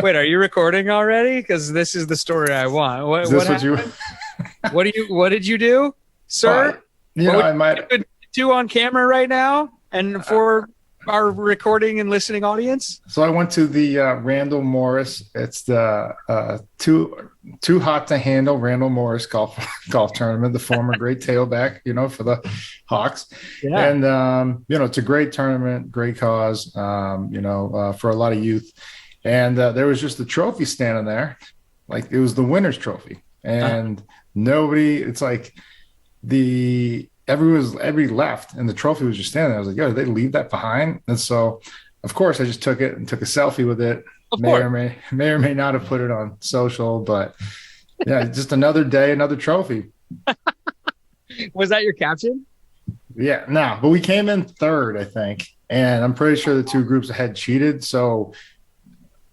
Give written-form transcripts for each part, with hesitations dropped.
Wait, are you recording already? Because this is the story I want. What happened? What did you do, sir? I might do on camera right now, and for our recording and listening audience. So I went to the Randall Morris. It's the too hot to handle Randall Morris golf tournament. The former great tailback, for the Hawks. Yeah. And it's a great tournament, great cause. For a lot of youth. And there was just a trophy standing there, like it was the winner's trophy, and nobody. It's like everybody left, and the trophy was just standing there. I was like, yo, did they leave that behind? And so, of course, I just took it and took a selfie with it. May or may not have put it on social, but yeah, just another day, another trophy. Was that your caption? Yeah, no, but we came in third, I think, and I'm pretty sure the two groups ahead cheated. So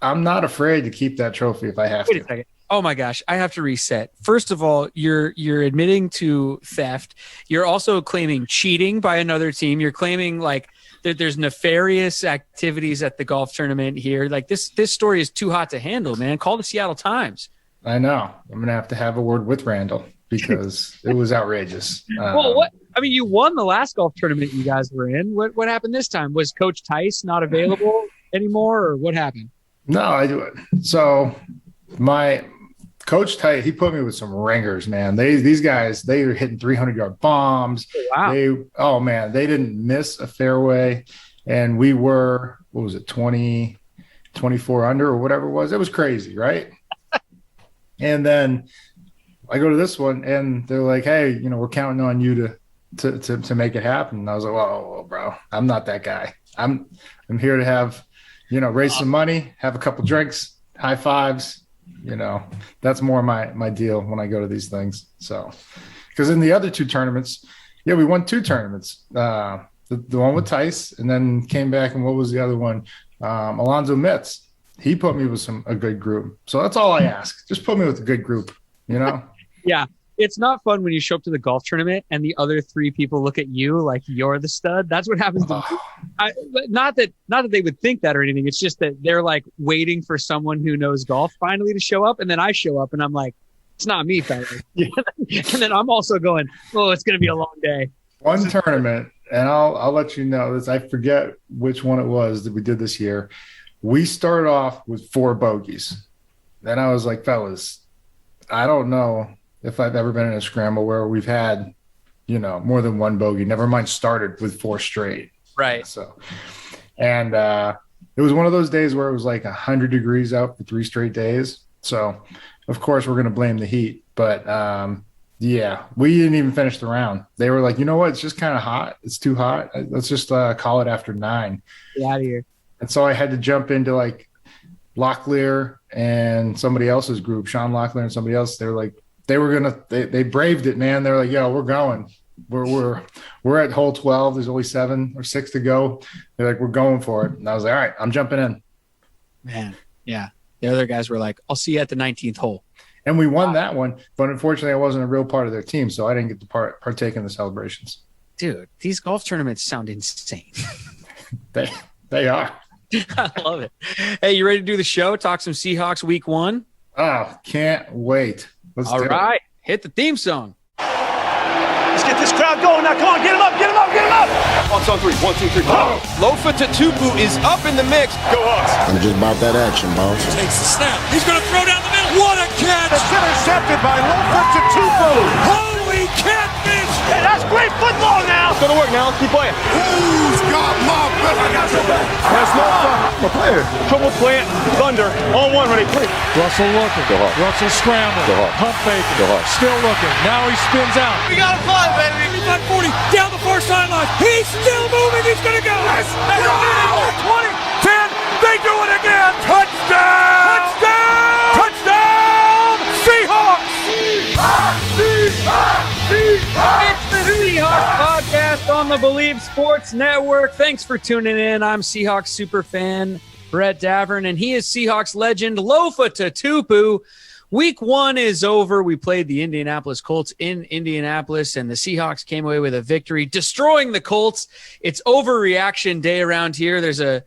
I'm not afraid to keep that trophy if I have to. Wait a second. Oh my gosh, I have to reset. First of all, you're admitting to theft. You're also claiming cheating by another team. You're claiming like that there's nefarious activities at the golf tournament here. Like this story is too hot to handle, man. Call the Seattle Times. I know. I'm gonna have to have a word with Randall because it was outrageous. Well, what? I mean, you won the last golf tournament you guys were in. What happened this time? Was Coach Tice not available anymore, or what happened? No, I do it. So my Coach Tight, he put me with some ringers, man. These guys, they were hitting 300-yard bombs. Wow. They didn't miss a fairway. And we were, 24 under or whatever it was. It was crazy, right? And then I go to this one, and they're like, hey, we're counting on you to make it happen. And I was like, whoa, bro, I'm not that guy. I'm here to have, raise some money, have a couple drinks, high fives. That's more my deal when I go to these things. So, because in the other two tournaments, we won two tournaments. The one with Tice, and then came back, and what was the other one? Alonzo Mitz. He put me with a good group. So that's all I ask. Just put me with a good group, Yeah. It's not fun when you show up to the golf tournament and the other three people look at you like you're the stud. That's what happens to me. Not that they would think that or anything. It's just that they're like waiting for someone who knows golf finally to show up. And then I show up and I'm like, it's not me, fellas. And then I'm also going, oh, it's going to be a long day. One tournament, and I'll let you know this. I forget which one it was that we did this year. We started off with 4 bogeys. Then I was like, fellas, I don't know if I've ever been in a scramble where we've had, more than one bogey, never mind started with 4 straight. Right. So, and it was one of those days where it was like 100 degrees out for 3 straight days. So, of course, we're going to blame the heat. But, we didn't even finish the round. They were like, you know what? It's just kind of hot. It's too hot. Let's just call it after 9. Get out of here. And so I had to jump into like Locklear and somebody else's group, Sean Locklear and somebody else. They were like, they braved it, man. They're like, yo, we're going. We're at hole 12. There's only 7 or 6 to go. They're like, we're going for it. And I was like, all right, I'm jumping in. Man, yeah. The other guys were like, I'll see you at the 19th hole. And we won that one, but unfortunately I wasn't a real part of their team, so I didn't get to partake in the celebrations. Dude, these golf tournaments sound insane. They are. I love it. Hey, you ready to do the show? Talk some Seahawks week 1? Oh, can't wait. All right. Hit the theme song. Let's get this crowd going now. Come on, get him up, get him up, get him up. On 3. 1, 2, 3. Oh. Lofa to Tupu is up in the mix. Go Hawks. I'm just about that action, boss. Takes the snap. He's going to throw down the middle. What a catch. It's intercepted by Lofa to Tupu. Holy catfish. Hey, that's great football now. It's going to work now. Keep playing. Who's got my back? I got your back. That's Lofa. My player. Trouble plant. Thunder. On 1, ready. Play. Russell looking. Russell scrambling. Pump faking. Still looking. Now he spins out. We got to fly, baby. 35-40. Down the far sideline. He's still moving. He's going to go. Yes. 20. 10. They do it again. Touchdown. Touchdown. Touchdown. Seahawks. It's the Seahawks podcast on the Bleav Sports Network. Thanks for tuning in. I'm Seahawks superfan Brett Davern, and he is Seahawks legend Lofa to Tupu. Week 1 is over. We played the Indianapolis Colts in Indianapolis, and the Seahawks came away with a victory, destroying the Colts. It's overreaction day around here. There's a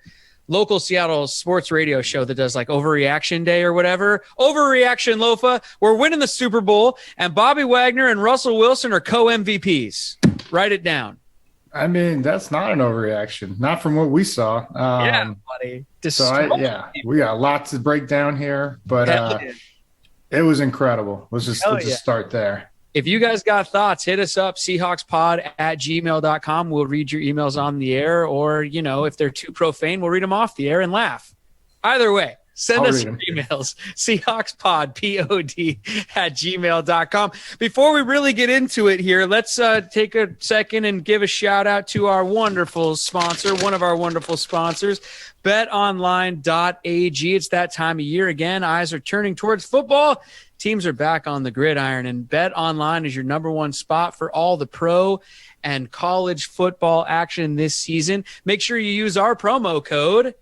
local Seattle sports radio show that does like Overreaction Day or whatever. Overreaction, Lofa. We're winning the Super Bowl, and Bobby Wagner and Russell Wilson are co-MVPs. Write it down. I mean, that's not an overreaction. Not from what we saw. Yeah, buddy. We got lots to break down here, but it was incredible. Let's just start there. If you guys got thoughts, hit us up, seahawkspod@gmail.com. We'll read your emails on the air, or, if they're too profane, we'll read them off the air and laugh. Either way, send us your emails, seahawkspod@gmail.com. Before we really get into it here, let's take a second and give a shout out to our wonderful sponsor, one of our wonderful sponsors, betonline.ag. It's that time of year again. Eyes are turning towards football. Teams are back on the gridiron, and BetOnline is your number one spot for all the pro and college football action this season. Make sure you use our promo code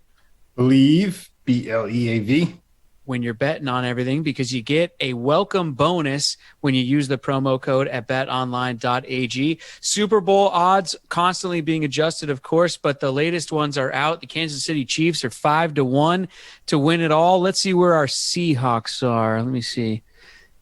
Bleav, BLEAV, when you're betting on everything, because you get a welcome bonus when you use the promo code at betonline.ag. Super Bowl odds constantly being adjusted, of course, but the latest ones are out. The Kansas City Chiefs are 5-1 to win it all. Let's see where our Seahawks are. Let me see.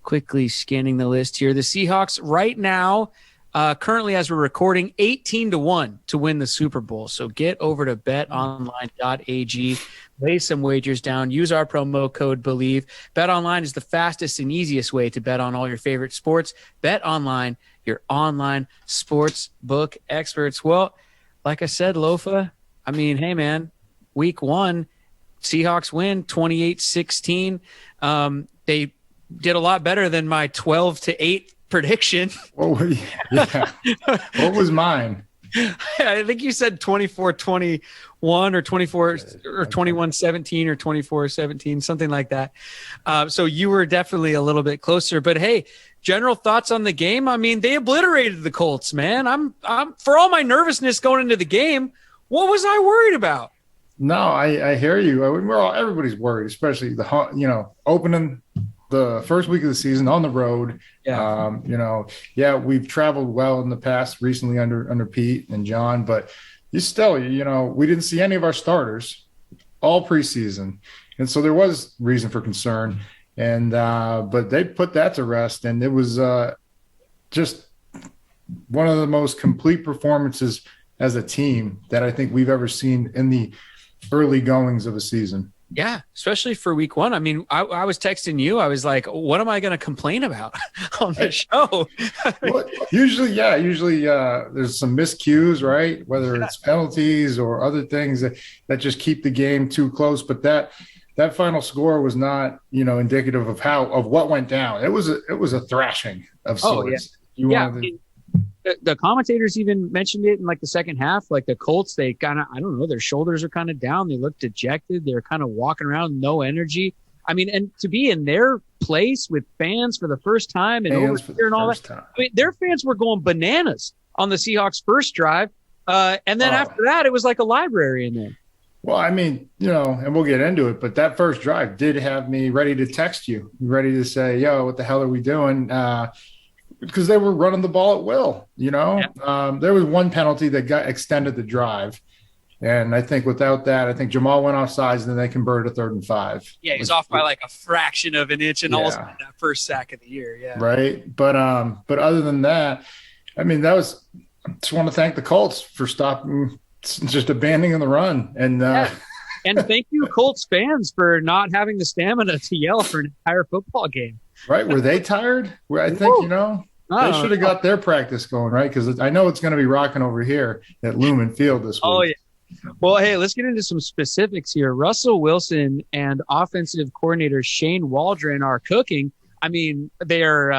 Quickly scanning the list here. The Seahawks right now, currently as we're recording, 18-1 to win the Super Bowl. So get over to betonline.ag, lay some wagers down, use our promo code Bleav. BetOnline is the fastest and easiest way to bet on all your favorite sports. BetOnline, your online sports book experts. Well, like I said, Lofa, I mean, hey man, week 1, Seahawks win 28-16. They did a lot better than my 12-8 prediction. What was mine? I think you said 24-21 or 24 or 21-17 or 24-17, something like that. So you were definitely a little bit closer. But hey, general thoughts on the game? I mean, they obliterated the Colts, man. I'm for all my nervousness going into the game, what was I worried about? No, I hear you. Everybody's worried, especially opening the first week of the season on the road. Yeah. We've traveled well in the past recently under Pete and John, but we didn't see any of our starters all preseason. And so there was reason for concern. And, but they put that to rest, and it was just one of the most complete performances as a team that I think we've ever seen in the early goings of a season. Yeah, especially for week 1. I mean, I was texting you. I was like, what am I going to complain about on the show? Well, usually there's some miscues, right? Whether it's penalties or other things that just keep the game too close. But that final score was not, indicative of what went down. It was a thrashing of sorts. The commentators even mentioned it in like the second half. Like the Colts, they kind of, I don't know, their shoulders are kind of down. They look dejected. They're kind of walking around, no energy. I mean, and to be in their place with fans for the first time and over here and all that. I mean, their fans were going bananas on the Seahawks' first drive. And then after that, it was like a library in there. Well, I mean, and we'll get into it, but that first drive did have me ready to text you, ready to say, yo, what the hell are we doing? Because they were running the ball at will, Yeah. There was one penalty that extended the drive. And I think without that, Jamal went off sides and then they converted a 3rd and 5. Yeah, he's off by like a fraction of an inch and also that first sack of the year. Yeah. Right. But other than that, I mean, I just want to thank the Colts for stopping, just abandoning the run. And and thank you, Colts fans, for not having the stamina to yell for an entire football game. Right. Were they tired? I think, they should have got their practice going, right? Because I know it's going to be rocking over here at Lumen Field this week. Oh, yeah. Well, hey, let's get into some specifics here. Russell Wilson and offensive coordinator Shane Waldron are cooking. I mean, they're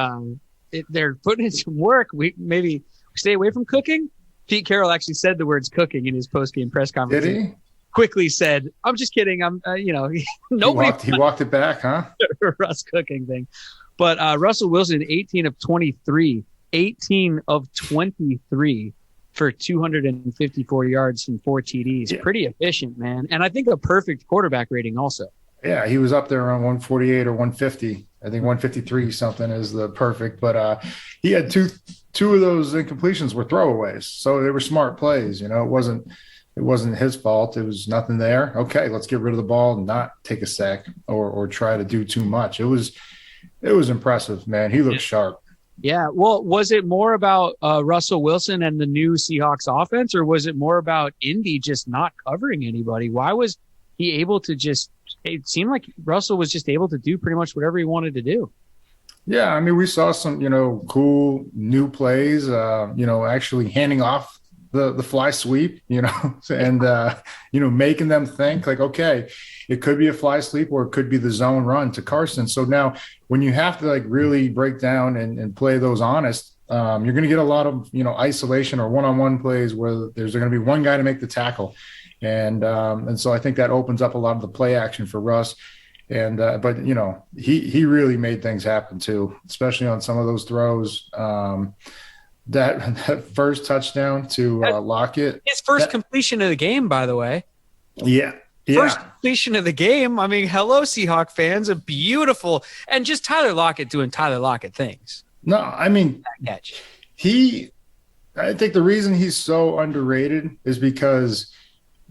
putting in some work. We maybe stay away from cooking. Pete Carroll actually said the words cooking in his post-game press conference. Did he? Quickly said, I'm just kidding. I'm, nobody. He walked it back, huh? Russ cooking thing. But Russell Wilson, 18 of 23 for 254 yards and 4 TDs. Yeah. Pretty efficient, man. And I think a perfect quarterback rating also. Yeah, he was up there around 148 or 150. I think 153 something is the perfect. But he had two of those incompletions were throwaways. So they were smart plays. It wasn't It wasn't his fault. It was nothing there. Okay, let's get rid of the ball and not take a sack or try to do too much. It was impressive, man. He looked sharp. Yeah. Well, was it more about Russell Wilson and the new Seahawks offense, or was it more about Indy just not covering anybody? Why was he able to just – it seemed like Russell was just able to do pretty much whatever he wanted to do. Yeah, I mean, we saw some, cool new plays, actually handing off the fly sweep, and, making them think like, okay, it could be a fly sweep or it could be the zone run to Carson. So now when you have to like really break down and play those honest, you're going to get a lot of, isolation or one-on-one plays where there's going to be one guy to make the tackle. And so I think that opens up a lot of the play action for Russ. And but he really made things happen too, especially on some of those throws. That first touchdown to Lockett. His first completion of the game, by the way. Yeah. First completion of the game. I mean, hello, Seahawk fans. A beautiful – and just Tyler Lockett doing Tyler Lockett things. No, I mean, I think the reason he's so underrated is because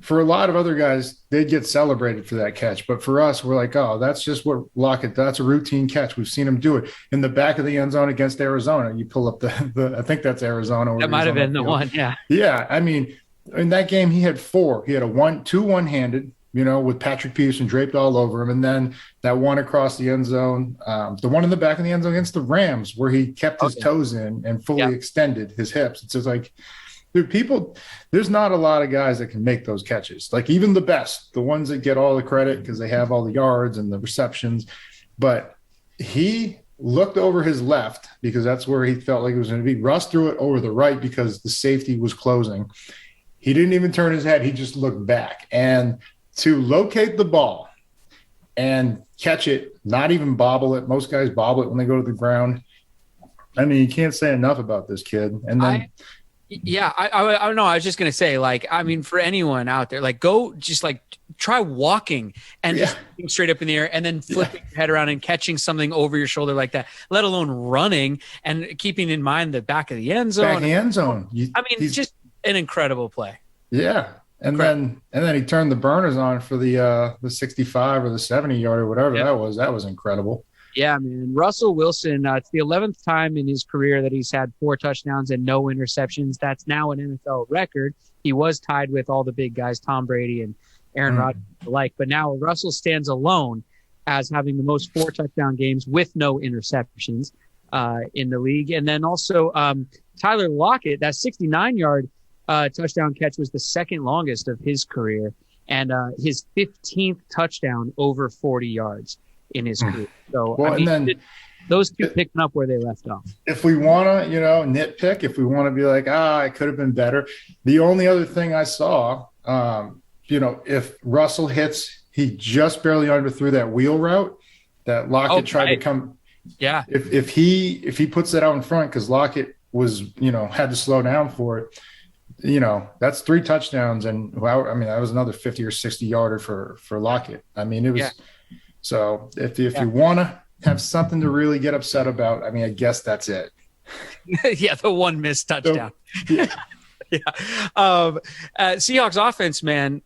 for a lot of other guys, they'd get celebrated for that catch. But for us, we're like, oh, that's just what Lockett – that's a routine catch. We've seen him do it in the back of the end zone against Arizona. You pull up the I think that's Arizona. That might have been the one, yeah. Yeah, I mean, in that game, he had 4. He had two one-handed, with Patrick Peterson draped all over him. And then that one across the end zone, the one in the back of the end zone against the Rams where he kept his toes in and fully extended his hips. It's just like, dude, there's not a lot of guys that can make those catches. Like even the best, the ones that get all the credit because they have all the yards and the receptions. But he looked over his left because that's where he felt like it was going to be. Russ threw it over the right because the safety was closing. He didn't even turn his head. He just looked back. And to locate the ball and catch it, not even bobble it. Most guys bobble it when they go to the ground. I mean, you can't say enough about this kid. And then I don't know. I was just going to say, like, I mean, for anyone out there, like, go just like try walking and just straight up in the air and then flipping your head around and catching something over your shoulder like that, let alone running and keeping in mind the back of the end zone. Back of the end zone. Just an incredible play. Yeah. And then he turned the burners on for the 65 or the 70 yard or whatever that was. That was incredible. Yeah, man. Russell Wilson, it's the 11th time in his career that he's had 4 touchdowns and no interceptions. That's now an NFL record. He was tied with all the big guys, Tom Brady and Aaron Rodgers alike. But now Russell stands alone as having the most 4 touchdown games with no interceptions in the league. And then also Tyler Lockett, that 69-yard touchdown catch was the second longest of his career and his 15th touchdown over 40 yards in his career. So those two picking up where they left off. If we want to, nitpick, if we want to be like, it could have been better. The only other thing I saw, if Russell hits, he just barely underthrew that wheel route that Lockett tried to come. Yeah. If he puts that out in front, because Lockett was, had to slow down for it, that's 3 touchdowns. And that was another 50 or 60 yarder for Lockett. I mean, it was. Yeah. So if you want to have something to really get upset about, I mean, I guess that's it. The one missed touchdown. Seahawks offense, man,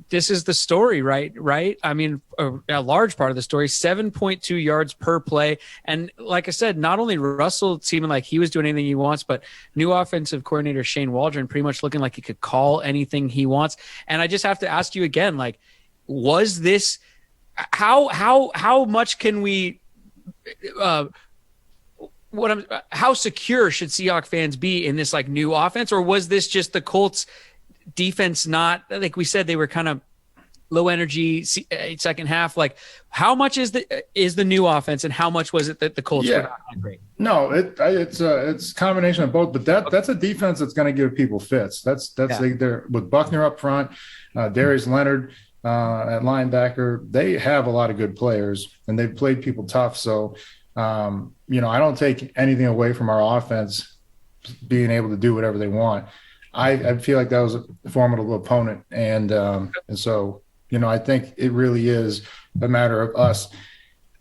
this is the story, right? I mean, a large part of the story, 7.2 yards per play. And like I said, not only Russell seeming like he was doing anything he wants, but new offensive coordinator Shane Waldron pretty much looking like he could call anything he wants. And I just have to ask you again, like, was this – how much can we how secure should Seahawks fans be in this like new offense, or was this just the Colts defense? Not like we said, they were kind of low energy second half. Like how much is the new offense and how much was it that the Colts were not great? No, it's a combination of both, but that's a defense that's going to give people fits. That's they're with Buckner up front, Darius Leonard at linebacker. They have a lot of good players and they've played people tough. So, I don't take anything away from our offense being able to do whatever they want. I feel like that was a formidable opponent. And so, I think it really is a matter of us,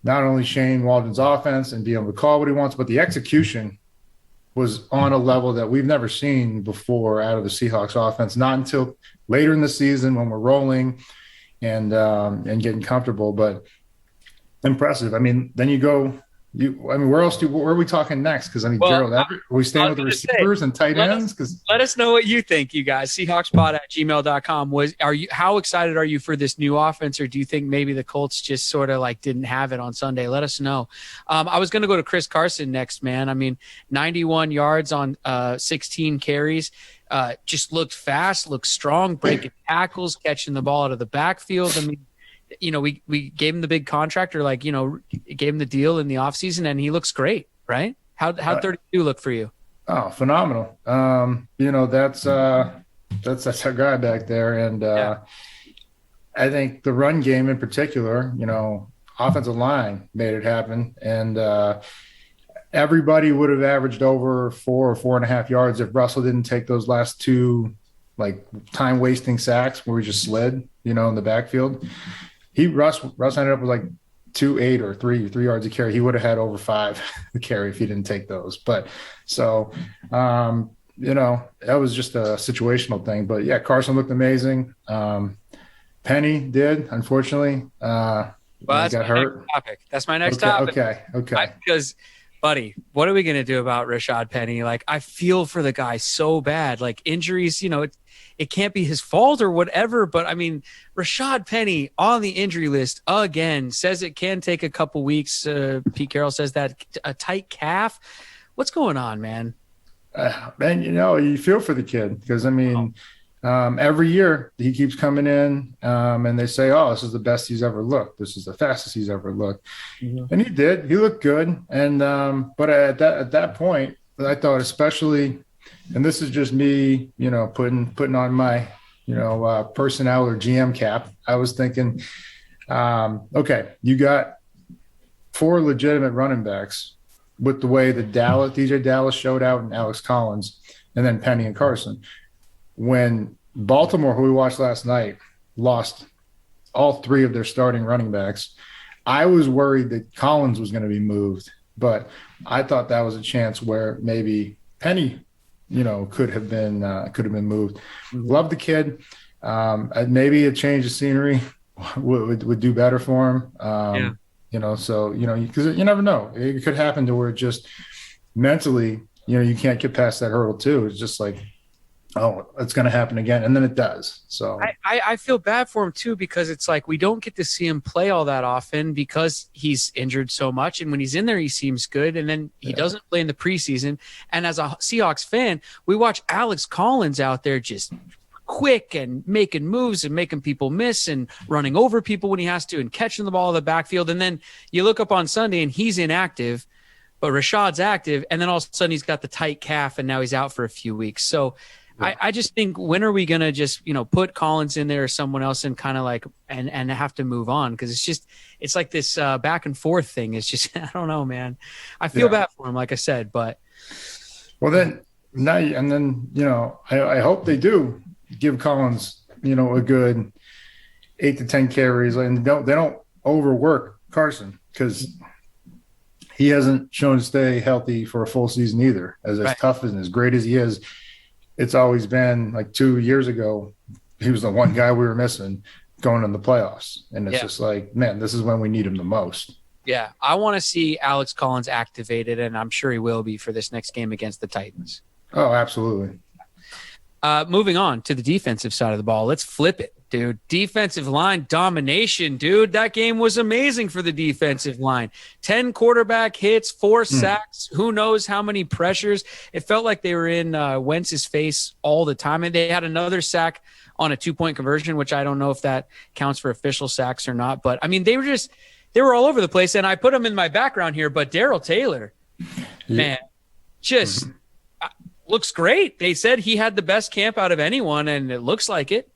not only Shane Waldron's offense and being able to call what he wants, but the execution was on a level that we've never seen before out of the Seahawks offense, not until later in the season when we're rolling and getting comfortable, but impressive. I mean, then you go, where are we talking next? Because Gerald, are we staying with the receivers and tight ends? Because let us know what you think, you guys. Seahawkspod@gmail.com. How excited are you for this new offense, or do you think maybe the Colts just sort of like didn't have it on Sunday? Let us know. I was going to go to Chris Carson next, man. I mean, 91 yards on 16 carries. Just looked fast, looked strong, breaking tackles, catching the ball out of the backfield. I mean, we gave him the big contract, or gave him the deal in the offseason, and he looks great, right? How 32 look for you? Oh, phenomenal. That's our guy back there. And I think the run game in particular, offensive line made it happen. And everybody would have averaged over 4 or 4.5 yards if Russell didn't take those last two, time wasting sacks where we just slid, in the backfield. Russ ended up with 2.8 or 3 yards a carry. He would have had over 5 a carry if he didn't take those. But that was just a situational thing. But yeah, Carson looked amazing. Penny did, unfortunately. That's got hurt. That's my next topic. Okay. Because, buddy, what are we going to do about Rashaad Penny? I feel for the guy so bad. Injuries, it can't be his fault or whatever. But, Rashaad Penny on the injury list again, says it can take a couple weeks. Pete Carroll says that. A tight calf. What's going on, man? Man, you feel for the kid because, every year he keeps coming in and they say, oh, this is the best he's ever looked. This is the fastest he's ever looked. Mm-hmm. And he did. He looked good. And but at that point, I thought especially, and this is just me, putting on my, personnel or GM cap, I was thinking, okay, you got 4 legitimate running backs with the way that DJ Dallas showed out and Alex Collins, and then Penny and Carson. When Baltimore, who we watched last night, lost all 3 of their starting running backs, I was worried that Collins was going to be moved, but I thought that was a chance where maybe Penny, could have been moved. Mm-hmm. Love the kid. Maybe a change of scenery would do better for him. Because you never know. It could happen to where just mentally, you can't get past that hurdle too. It's just it's going to happen again. And then it does. So I feel bad for him too, because it's we don't get to see him play all that often because he's injured so much. And when he's in there, he seems good. And then he doesn't play in the preseason. And as a Seahawks fan, we watch Alex Collins out there just quick and making moves and making people miss and running over people when he has to and catching the ball in the backfield. And then you look up on Sunday and he's inactive, but Rashaad's active. And then all of a sudden he's got the tight calf and now he's out for a few weeks. So I just think, when are we going to just, put Collins in there or someone else and kind of and have to move on? Because it's like this back and forth thing. It's just, I don't know, man. I feel bad for him, like I said, but. Well, then, now, and then, I hope they do give Collins, a good 8 to 10 carries, and they don't overwork Carson, because he hasn't shown to stay healthy for a full season either. As tough and as great as he is, it's always been 2 years ago, he was the one guy we were missing going in the playoffs. And it's just man, this is when we need him the most. Yeah. I want to see Alex Collins activated, and I'm sure he will be for this next game against the Titans. Oh, absolutely. Moving on to the defensive side of the ball. Let's flip it, dude. Defensive line domination, dude. That game was amazing for the defensive line. 10 quarterback hits, 4 sacks. Who knows how many pressures. It felt like they were in Wentz's face all the time. And they had another sack on a 2-point conversion, which I don't know if that counts for official sacks or not. But, they were all over the place. And I put them in my background here. But Darrell Taylor, man, just looks great. They said he had the best camp out of anyone, and it looks like it.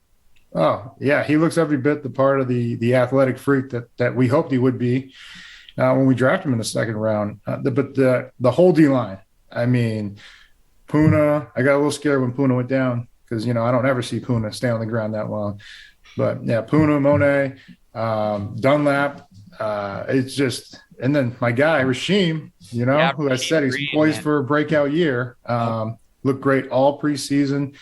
Oh, yeah. He looks every bit the part of the athletic freak that we hoped he would be when we drafted him in the second round. But the whole D-line, Puna, I got a little scared when Puna went down because, I don't ever see Puna stay on the ground that long. But, yeah, Puna, Monet, Dunlap, it's just, and then my guy, Rasheem, who I said he's poised for a breakout year, looked great all preseason.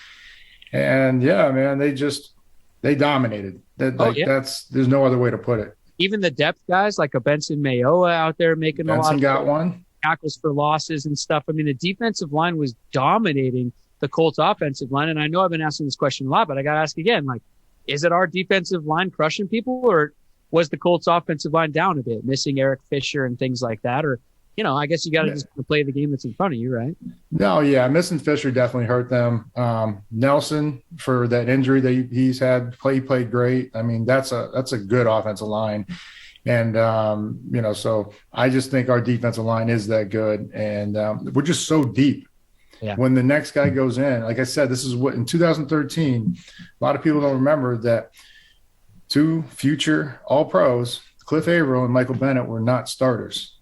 And yeah, man, they dominated. There's no other way to put it. Even the depth guys like a Benson Mayowa out there making a lot. Benson got one. Tackles for losses and stuff. I mean, the defensive line was dominating the Colts offensive line. And I know I've been asking this question a lot, but I got to ask again, like, is it our defensive line crushing people, or was the Colts offensive line down a bit, missing Eric Fisher and things like that? Or, I guess you got to just play the game that's in front of you, right? No, yeah. Missing Fisher definitely hurt them. Nelson, for that injury that he's had, he played great. I mean, that's a good offensive line. And, so I just think our defensive line is that good. And we're just so deep. Yeah. When the next guy goes in, like I said, this is what in 2013, a lot of people don't remember that 2 future All-Pros, Cliff Averill and Michael Bennett, were not starters.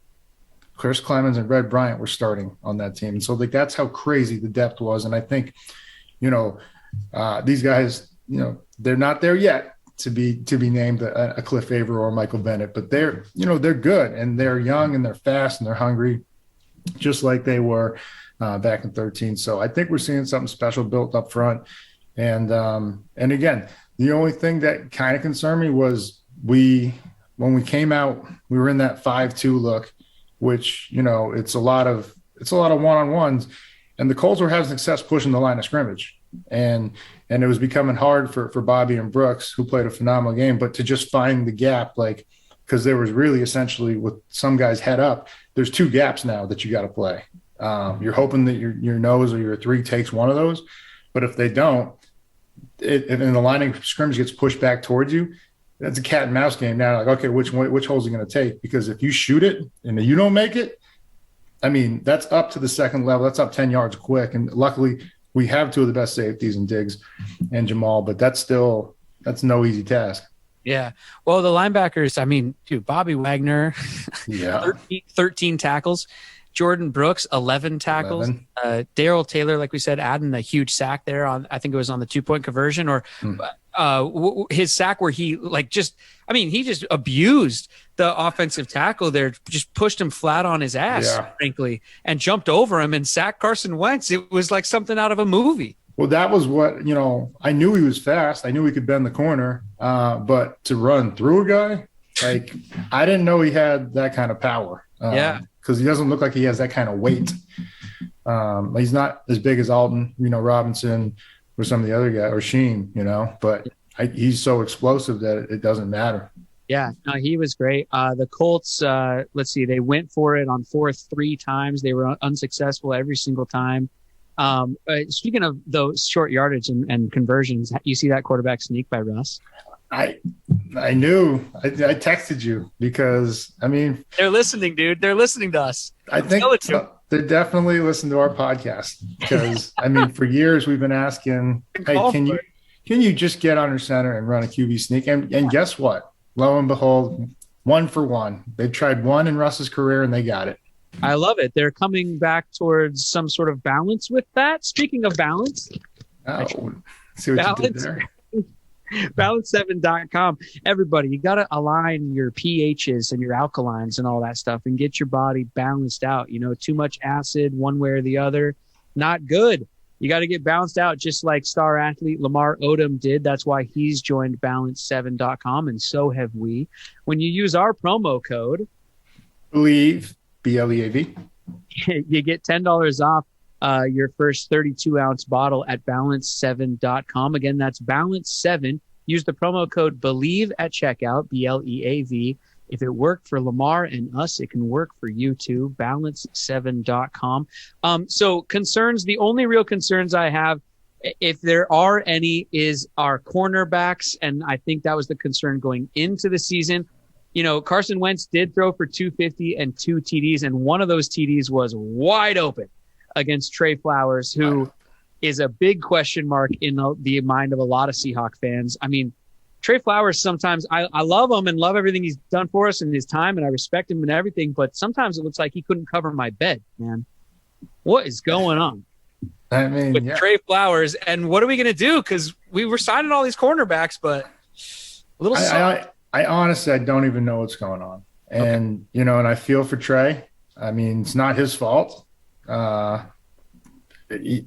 Chris Clemens and Red Bryant were starting on that team. And so that's how crazy the depth was. And I think, these guys, they're not there yet to be named a Cliff Averill or Michael Bennett, but they're good, and they're young and they're fast and they're hungry, just like they were back in 13. So I think we're seeing something special built up front. And again, the only thing that kind of concerned me was when we came out, we were in that 5-2 look, which, it's a lot of one-on-ones, and the Colts were having success pushing the line of scrimmage. And it was becoming hard for Bobby and Brooks, who played a phenomenal game, but to just find the gap, because there was really essentially, with some guys head up, there's 2 gaps now that you got to play. You're hoping that your nose or your 3 takes one of those, but if they don't, and the line of scrimmage gets pushed back towards you, that's a cat and mouse game now. Like, okay, which hole's he going to take? Because if you shoot it and you don't make it, I mean, that's up to the second level. That's up 10 yards quick. And luckily, we have 2 of the best safeties in Diggs and Jamal, but that's no easy task. Yeah. Well, the linebackers, I mean, dude, Bobby Wagner, yeah, 13 tackles. Jordan Brooks, 11 tackles. Darrell Taylor, like we said, adding a huge sack there on, I think it was on the 2-point conversion, or his sack where he just abused the offensive tackle there, just pushed him flat on his ass, frankly, and jumped over him and sacked Carson Wentz. It was like something out of a movie. Well, that was what, I knew he was fast. I knew he could bend the corner, but to run through a guy, I didn't know he had that kind of power. Because he doesn't look like he has that kind of weight. He's not as big as Alton, Robinson, or some of the other guys, or Sheen, but he's so explosive that it doesn't matter. Yeah, no, he was great. The Colts, let's see, they went for it on 4th 3 times. They were unsuccessful every single time. Speaking of those short yardage and conversions, you see that quarterback sneak by Russ? I knew. I texted you because, they're listening, dude. They're listening to us. I think they definitely listen to our podcast because, for years we've been asking, hey, can you just get under center and run a QB sneak? And guess what? Lo and behold, 1 for 1. They've tried 1 in Russ's career and they got it. I love it. They're coming back towards some sort of balance with that. Speaking of balance. See what you did there. Balance7.com. Everybody, you got to align your pHs and your alkalines and all that stuff and get your body balanced out. Too much acid one way or the other, not good. You got to get balanced out, just like star athlete Lamar Odom did. That's why he's joined Balance7.com, and so have we. When you use our promo code Bleav, BLEAV, you get $10 off your first 32-ounce bottle at Balance7.com. Again, that's Balance7. Use the promo code Bleav at checkout, BLEAV. If it worked for Lamar and us, it can work for you too. Balance7.com. So concerns, the only real concerns I have, if there are any, is our cornerbacks. And I think that was the concern going into the season. Carson Wentz did throw for 250 and 2 TDs, and one of those TDs was wide open against Trey Flowers, who is a big question mark in the mind of a lot of Seahawk fans. Trey Flowers, sometimes I love him and love everything he's done for us in his time, and I respect him and everything, but sometimes it looks like he couldn't cover my bed, man. What is going on with Trey Flowers, and what are we going to do? Because we were signing all these cornerbacks, but a little I honestly, I don't even know what's going on. And, you know, and I feel for Trey. I mean, it's not his fault. What do you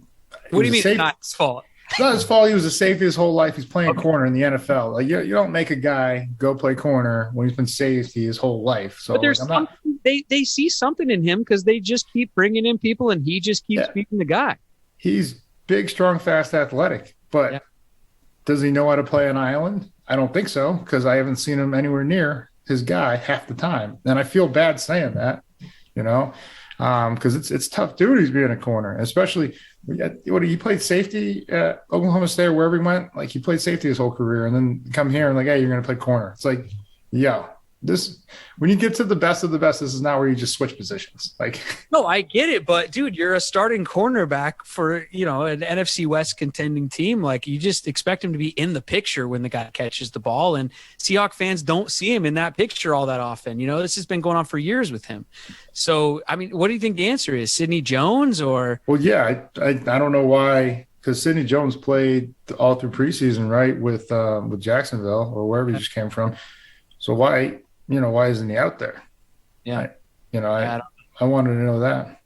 mean it's not his fault? It's not his fault. He was a safety his whole life. He's playing corner in the NFL. Like you don't make a guy go play corner when he's been safety his whole life. So but there's they see something in him because they just keep bringing in people and he just keeps beating the guy. He's big, strong, fast, athletic. But does he know how to play an island? I don't think so because I haven't seen him anywhere near his guy half the time. And I feel bad saying that, you know, because it's tough duties being a corner, especially he played safety at Oklahoma State or wherever he went. Like he played safety his whole career and then come here and like, hey, you're going to play corner. It's like, when you get to the best of the best, this is not where you just switch positions. Like, no, I get it, but dude, you're a starting cornerback for, you know, an NFC West contending team. Like you just expect him to be in the picture when the guy catches the ball, and Seahawks fans don't see him in that picture all that often. You know, this has been going on for years with him. So, I mean, what do you think the answer is? Sidney Jones or? Well, yeah, I don't know why, because Sidney Jones played all through preseason, right, with Jacksonville or wherever he just came from. So why isn't he out there? Yeah. I wanted to know that.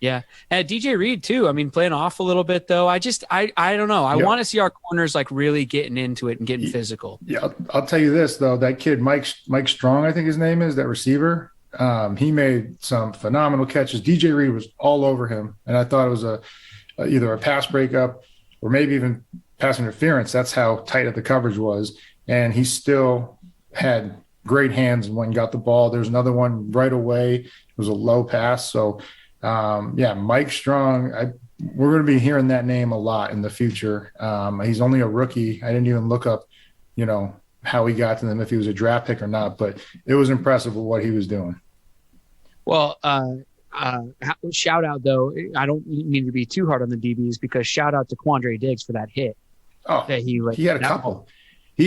Yeah. And DJ Reed too. I mean, playing off a little bit though. I don't know. I want to see our corners like really getting into it and getting physical. Yeah. I'll tell you this though. That kid, Mike Strong, I think his name is, that receiver. He made some phenomenal catches. DJ Reed was all over him. And I thought it was either a pass breakup or maybe even pass interference. That's how tight the coverage was. And he still had great hands when he got the ball. There's another one right away. It was a low pass. So, Mike Strong, we're going to be hearing that name a lot in the future. He's only a rookie. I didn't even look up, you know, how he got to them, if he was a draft pick or not, but it was impressive with what he was doing. Well, shout out, though. I don't mean to be too hard on the DBs because shout out to Quandre Diggs for that hit. Oh, that he had a couple.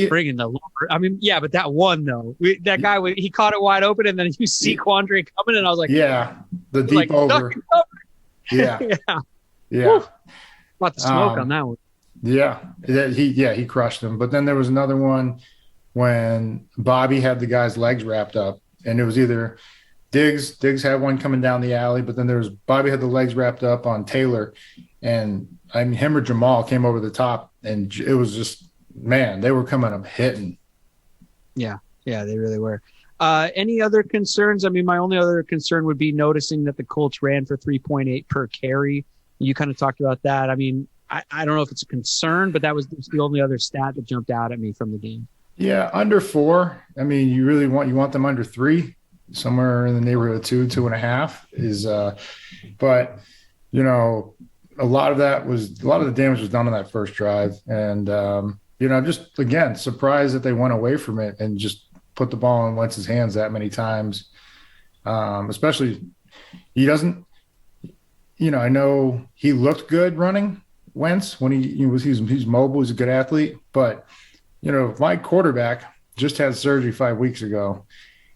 Bringing the – I mean, yeah, but that one, though. That guy, he caught it wide open, and then you see Quandre coming, and I was like – yeah, the deep over. Yeah. Woo. About the smoke on that one. Yeah, he crushed him. But then there was another one when Bobby had the guy's legs wrapped up, and it was either Diggs had one coming down the alley, but then there was Bobby had the legs wrapped up on Taylor, and I mean, him or Jamal came over the top, and it was just – man, they were coming up hitting. Yeah, they really were. Any other concerns? I mean, my only other concern would be noticing that the Colts ran for 3.8 per carry. You kind of talked about that. I mean, I don't know if it's a concern, but that was the only other stat that jumped out at me from the game. Yeah, under 4. I mean, you want them under 3, somewhere in the neighborhood of 2.5 is. But you know, a lot of the damage was done on that first drive, and you know, I'm just, again, surprised that they went away from it and just put the ball in Wentz's hands that many times. Especially, he doesn't, you know, I know he looked good running, Wentz, when he's mobile, he's a good athlete. But, you know, my quarterback just had surgery 5 weeks ago,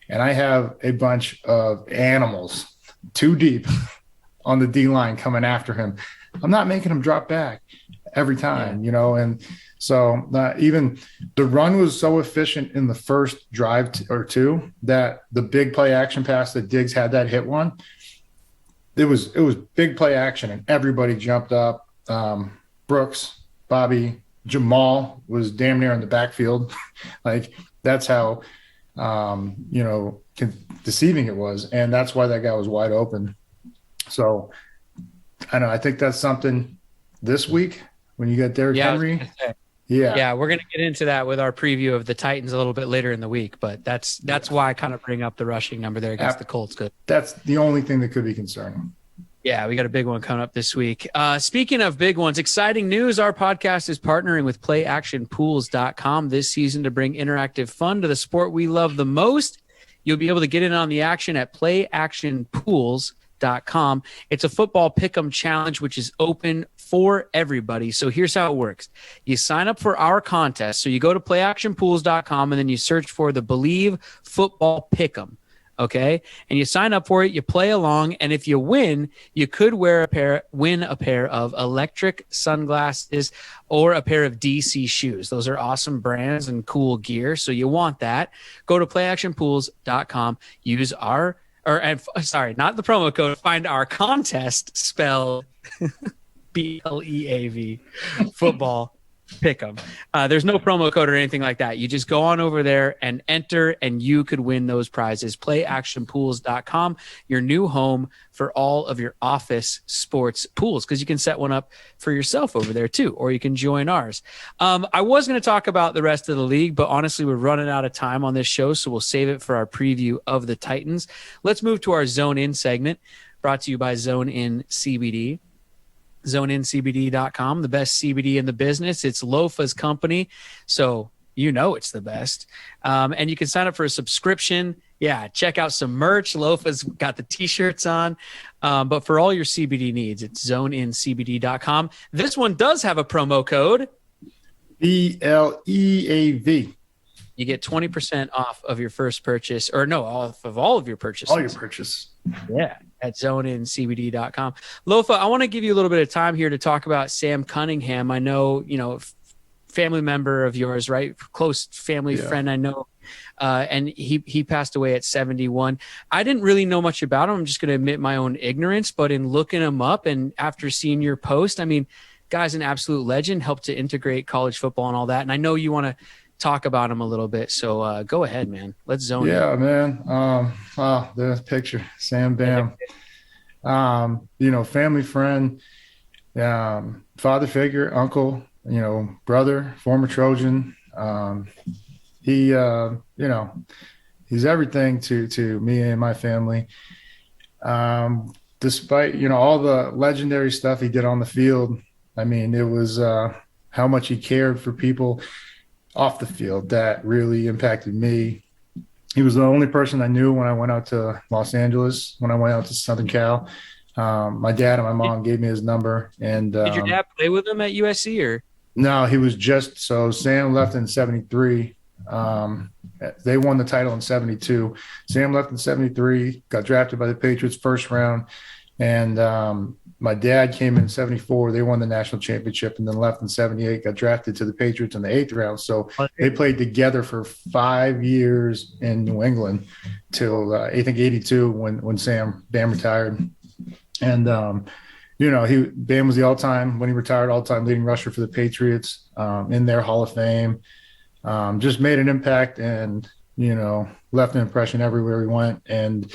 and I have a bunch of animals too deep on the D-line coming after him. I'm not making him drop back every time, you know, and so even the run was so efficient in the first drive or two that the big play action pass that Diggs had that hit one, it was big play action and everybody jumped up. Brooks, Bobby, Jamal was damn near in the backfield. Like that's how, you know, deceiving it was. And that's why that guy was wide open. So I don't know. I think that's something this week when you get Derrick Henry. Yeah, we're going to get into that with our preview of the Titans a little bit later in the week, but that's why I kind of bring up the rushing number there against the Colts. Good. That's the only thing that could be concerning. Yeah, we got a big one coming up this week. Speaking of big ones, exciting news. Our podcast is partnering with PlayActionPools.com this season to bring interactive fun to the sport we love the most. You'll be able to get in on the action at PlayActionPools.com. It's a football pick'em challenge, which is open for everybody. So here's how it works. You sign up for our contest. So you go to playactionpools.com and then you search for the Bleav football pick'em. Okay. And you sign up for it, you play along. And if you win, you could win a pair of electric sunglasses or a pair of DC shoes. Those are awesome brands and cool gear. So you want that. Go to playactionpools.com, use not the promo code, find our contest spelled BLEAV football. Pick them. There's no promo code or anything like that. You just go on over there and enter, and you could win those prizes. Playactionpools.com, your new home for all of your office sports pools, because you can set one up for yourself over there too, or you can join ours. I was going to talk about the rest of the league, but honestly, we're running out of time on this show, so we'll save it for our preview of the Titans. Let's move to our Zone In segment, brought to you by Zone In CBD. ZoneInCBD.com, the best CBD in the business. It's Lofa's company, so you know it's the best. And you can sign up for a subscription. Yeah, check out some merch. Lofa's got the T-shirts on. But for all your CBD needs, it's ZoneInCBD.com. This one does have a promo code. BLEAV. You get 20% off of your first purchase, or no, off of all of your purchases. All your purchase. Yeah, at zoneincbd.com. Lofa, I want to give you a little bit of time here to talk about Sam Cunningham. I know, family member of yours, right? Close family friend, I know. And he passed away at 71. I didn't really know much about him. I'm just going to admit my own ignorance, but in looking him up and after seeing your post, I mean, guy's an absolute legend, helped to integrate college football and all that. And I know you want to talk about him a little bit. So go ahead, man. Let's zone in. Yeah, man. The picture, Sam Bam. Family friend, father figure, uncle, brother, former Trojan. He's everything to me and my family. Despite, all the legendary stuff he did on the field, I mean, it was how much he cared for people off the field that really impacted me. He was the only person I knew when I went out to Los Angeles, when I went out to Southern Cal. My dad and my mom gave me his number. And did your dad play with him at USC or? No, he was so Sam left in 73. They won the title in 72. Sam left in 73, got drafted by the Patriots first round. And my dad came in 74. They won the national championship and then left in 78, got drafted to the Patriots in the 8th round. So they played together for 5 years in New England till I think 82 when Bam retired. And, Bam was the when he retired, all-time leading rusher for the Patriots, in their Hall of Fame. Just made an impact and, left an impression everywhere he went. And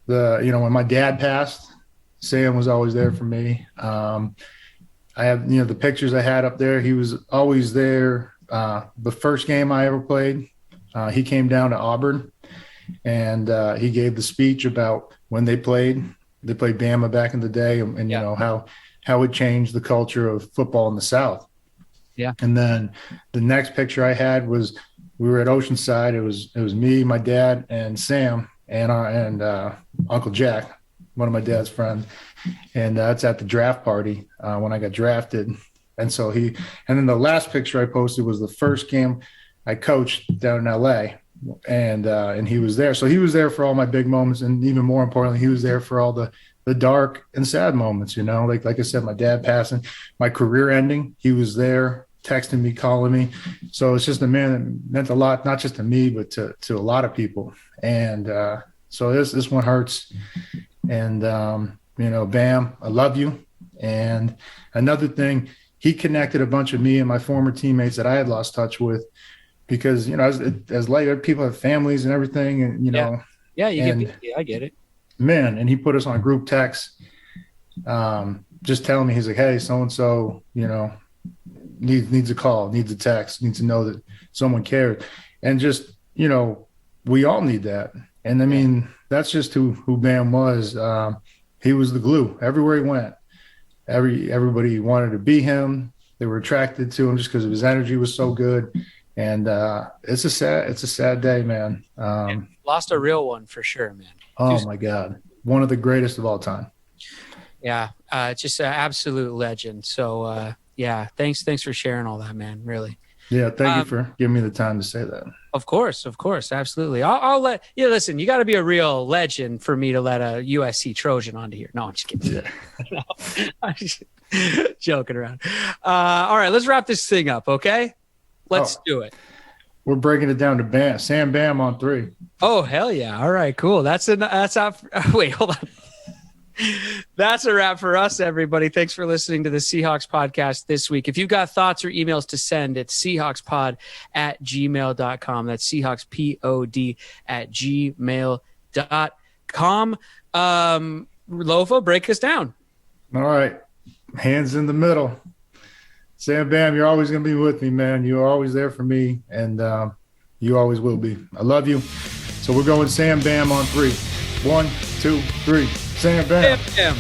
when my dad passed, Sam was always there for me. I have, the pictures I had up there. He was always there. The first game I ever played, he came down to Auburn and he gave the speech about when they played Bama back in the day and how it changed the culture of football in the South. Yeah. And then the next picture I had was we were at Oceanside. It was me, my dad, and Sam and Uncle Jack, one of my dad's friends, and that's at the draft party when I got drafted. And so then the last picture I posted was the first game I coached down in LA, and he was there. So he was there for all my big moments, and even more importantly, he was there for all the dark and sad moments. Like I said, my dad passing, my career ending. He was there, texting me, calling me. So it's just a man that meant a lot, not just to me, but to a lot of people. And so this one hurts. And, Bam, I love you. And another thing, he connected a bunch of me and my former teammates that I had lost touch with because, as later people have families and everything. And, I get it. Man, and he put us on group text, just telling me, he's like, hey, so-and-so, needs a call, needs a text, needs to know that someone cares. And just, we all need that. And I mean, that's just who Bam was. He was the glue everywhere he went. Everybody wanted to be him. They were attracted to him just because of his energy was so good. And it's a sad day, man. Lost a real one for sure, man. Oh my God. One of the greatest of all time. Yeah. Just an absolute legend. So thanks for sharing all that, man. Really. Yeah. Thank you for giving me the time to say that. Of course, absolutely. I'll let you listen. You got to be a real legend for me to let a USC Trojan onto here. No, I'm just kidding. No, I'm just joking around. All right, let's wrap this thing up, okay? Let's do it. We're breaking it down to Sam Bam on 3. Oh hell yeah! All right, cool. That's out. Wait, hold on. That's a wrap for us, everybody. Thanks for listening to the Seahawks podcast this week. If you've got thoughts or emails to send, it's seahawkspod@gmail.com. That's seahawkspod@gmail.com. Lofa, break us down. All right. Hands in the middle. Sam Bam, you're always going to be with me, man. You're always there for me, and you always will be. I love you. So we're going Sam Bam on 3. 1, 2, 3. Sam Bam. Bam, bam.